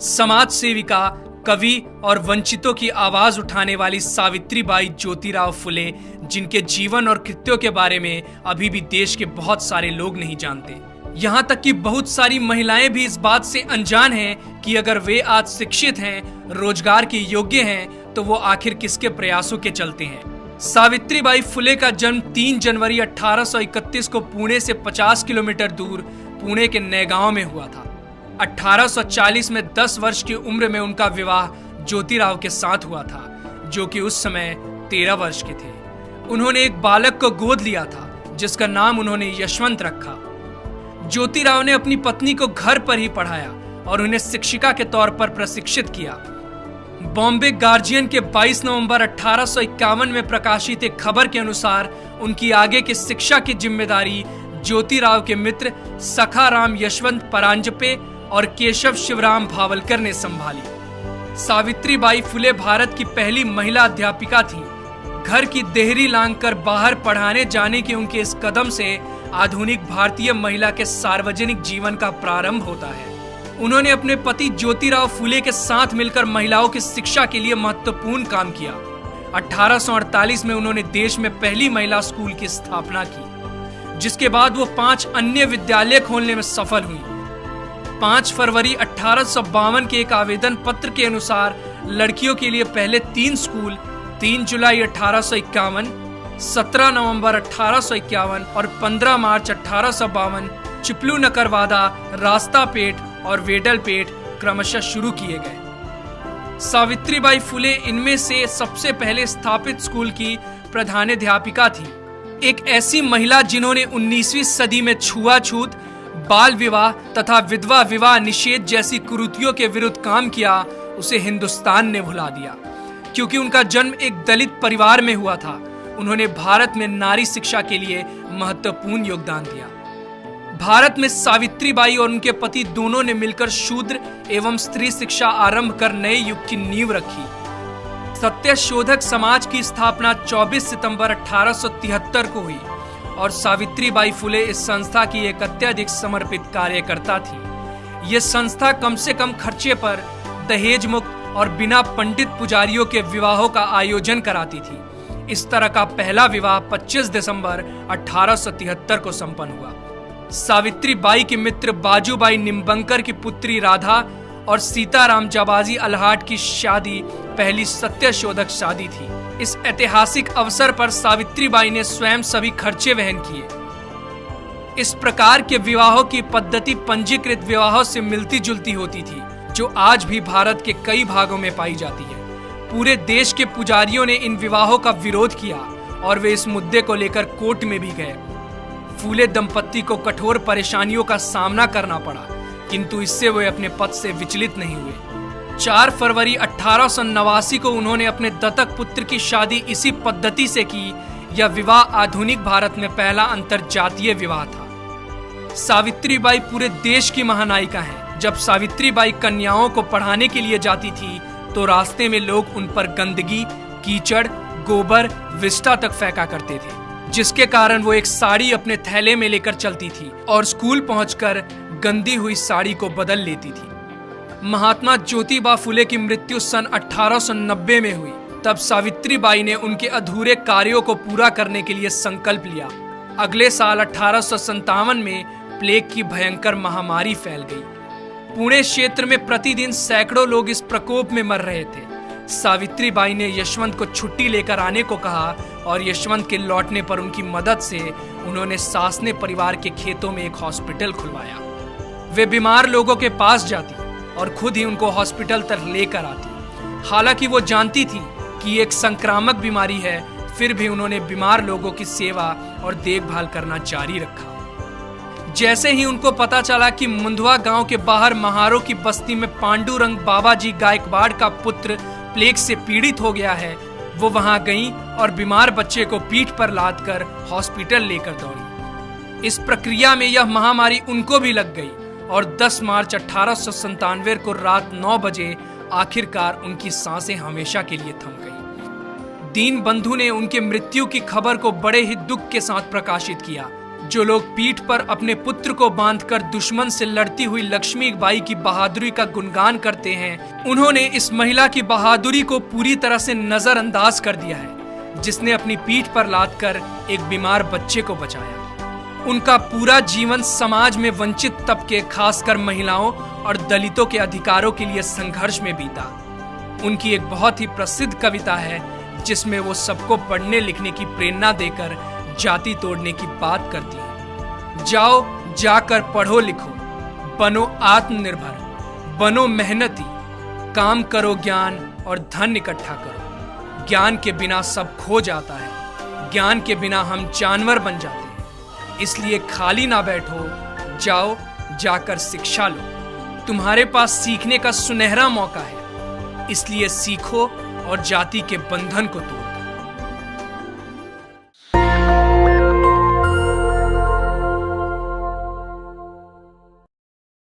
समाज सेविका, कवि और वंचितों की आवाज उठाने वाली सावित्रीबाई ज्योतिराव फुले, जिनके जीवन और कृत्यों के बारे में अभी भी देश के बहुत सारे लोग नहीं जानते। यहाँ तक कि बहुत सारी महिलाएं भी इस बात से अनजान हैं कि अगर वे आज शिक्षित हैं, रोजगार के योग्य हैं, तो वो आखिर किसके प्रयासों के चलते हैं। सावित्रीबाई फुले का जन्म 3 जनवरी 1831 को पुणे से 50 किलोमीटर दूर पुणे के नैगांव में हुआ था। 1840 में 10 वर्ष की उम्र में उनका विवाह ज्योतिराव के साथ हुआ था, जो कि उस समय 13 वर्ष के थे। उन्होंने एक बालक को गोद लिया था, जिसका नाम उन्होंने यशवंत रखा। ज्योतिराव ने अपनी पत्नी को घर पर ही पढ़ाया और उन्हें शिक्षिका के तौर पर प्रशिक्षित किया। बॉम्बे गार्जियन के 22 नवंबर 1851 में प्रकाशित एक खबर के अनुसार उनकी आगे की शिक्षा की जिम्मेदारी ज्योतिराव के मित्र सखाराम यशवंत परांजपे और केशव शिवराम भावलकर ने संभाली। सावित्रीबाई फुले भारत की पहली महिला अध्यापिका थी। घर की देहरी लांघकर बाहर पढ़ाने जाने के उनके इस कदम से आधुनिक भारतीय महिला के सार्वजनिक जीवन का प्रारंभ होता है। उन्होंने अपने पति ज्योतिराव फुले के साथ मिलकर महिलाओं की शिक्षा के लिए महत्वपूर्ण काम किया। 1848 में उन्होंने देश में पहली महिला स्कूल की स्थापना की, जिसके बाद वो 5 अन्य विद्यालय खोलने में सफल हुई। 5 फरवरी 1852 के एक आवेदन पत्र के अनुसार लड़कियों के लिए पहले 3 स्कूल 3 जुलाई 1851, 17 नवंबर 1851 और 15 मार्च 1852 चिपलू नकरवादा, रास्तापेट और वेडलपेट क्रमशः शुरू किए गए। सावित्रीबाई फुले इनमें से सबसे पहले स्थापित स्कूल की प्रधानाध्यापिका थी। एक ऐसी महिला जिन्होंने 19वीं सदी में छुआछूत, बाल विवाह तथा विधवा विवाह निषेध जैसी कुरीतियों के विरुद्ध काम किया, उसे हिंदुस्तान ने भुला दिया। क्योंकि उनका जन्म एक दलित परिवार में हुआ था, उन्होंने भारत में नारी शिक्षा के लिए महत्वपूर्ण योगदान दिया। भारत में सावित्रीबाई और उनके पति दोनों ने मिलकर शूद्र एवं स्त्री शिक्षा आरंभ कर नए युग की नींव रखी। सत्यशोधक समाज की स्थापना 24 सितंबर 1873 को हुई और सावित्रीबाई फुले इस संस्था की एक अत्यधिक समर्पित कार्यकर्ता थी। यह संस्था कम से कम खर्चे पर दहेज मुक्त और बिना पंडित पुजारियों के विवाहों का आयोजन कराती थी। इस तरह का पहला विवाह 25 दिसंबर 1873 को संपन्न हुआ। सावित्रीबाई के मित्र बाजूबाई निम्बंकर की पुत्री राधा और सीताराम जाबाजी अल्हाट की शादी पहली सत्यशोधक शादी थी। इस ऐतिहासिक अवसर पर सावित्रीबाई ने स्वयं सभी खर्चे वहन किए। इस प्रकार के विवाहों की पद्धति पंजीकृत विवाहों से मिलती जुलती होती थी, जो आज भी भारत के कई भागों में पाई जाती है। पूरे देश के पुजारियों ने इन विवाहों का विरोध किया और वे इस मुद्दे को लेकर कोर्ट में भी गए। फूले दंपत्ति को कठोर परेशानियों का सामना करना पड़ा, किंतु इससे वे अपने पद से विचलित नहीं हुए। 4 फरवरी 1889 को उन्होंने अपने दत्तक पुत्र की शादी इसी पद्धति से की। यह विवाह आधुनिक भारत में पहला अंतरजातीय विवाह था। सावित्रीबाई पूरे देश की महानायिका हैं। जब सावित्रीबाई कन्याओं को पढ़ाने के लिए जाती थी, तो रास्ते में लोग उन पर गंदगी, कीचड़, गोबर, विष्ठा तक फेंका करते थे, जिसके कारण वो एक साड़ी अपने थैले में लेकर चलती थी और स्कूल पहुंचकर गंदी हुई साड़ी को बदल लेती थी। महात्मा ज्योतिबा फुले की मृत्यु सन 1890 में हुई। तब सावित्रीबाई ने उनके अधूरे कार्यों को पूरा करने के लिए संकल्प लिया। अगले साल 1857 में प्लेग की भयंकर महामारी फैल गई। पुणे क्षेत्र में प्रतिदिन सैकड़ों लोग इस प्रकोप में मर रहे थे। सावित्रीबाई ने यशवंत को छुट्टी लेकर आने को कहा और यशवंत के लौटने पर उनकी मदद से उन्होंने सासने परिवार के खेतों में एक हॉस्पिटल खुलवाया। वे बीमार लोगों के पास जाती और खुद ही उनको हॉस्पिटल तक लेकर आती। हालांकि वो जानती थी कि एक संक्रामक बीमारी है, फिर भी उन्होंने बीमार लोगों की सेवा और देखभाल करना जारी रखा। जैसे ही उनको पता चला कि मुंदवा गांव के बाहर महारों की बस्ती में पांडुरंग बाबाजी गायकवाड़ का पुत्र प्लेग से पीड़ित हो गया है, वो वहां गईं और बीमार बच्चे को पीठ पर लादकर हॉस्पिटल लेकर दौड़ी। इस प्रक्रिया में यह महामारी उनको भी लग गई और 10 मार्च 1897 को रात 9 बजे आखिरकार उनकी सांसें हमेशा के लिए थम गईं। दीन बंधु ने उनके मृत्यु की खबर को बड़े ही दुख के साथ प्रकाशित किया। जो लोग पीठ पर अपने पुत्र को बांधकर दुश्मन से लड़ती हुई लक्ष्मीबाई की बहादुरी का गुणगान करते हैं, उन्होंने इस महिला की बहादुरी को पूरी तरह से नजरअंदाज कर दिया है, जिसने अपनी पीठ पर लादकर एक बीमार बच्चे को बचाया। उनका पूरा जीवन समाज में वंचित तबके, खासकर महिलाओं और दलितों के अधिकारों के लिए संघर्ष में बीता। उनकी एक बहुत ही प्रसिद्ध कविता है जिसमें वो सबको पढ़ने लिखने की प्रेरणा देकर जाति तोड़ने की बात करती है। जाओ, जाकर पढ़ो लिखो, बनो आत्मनिर्भर, बनो मेहनती, काम करो ज्ञान और धन इकट्ठा करो। ज्ञान के बिना सब खो जाता है, ज्ञान के बिना हम जानवर बन जाते हैं। इसलिए खाली ना बैठो, जाओ जाकर शिक्षा लो। तुम्हारे पास सीखने का सुनहरा मौका है, इसलिए सीखो और जाति के बंधन को तोड़ो।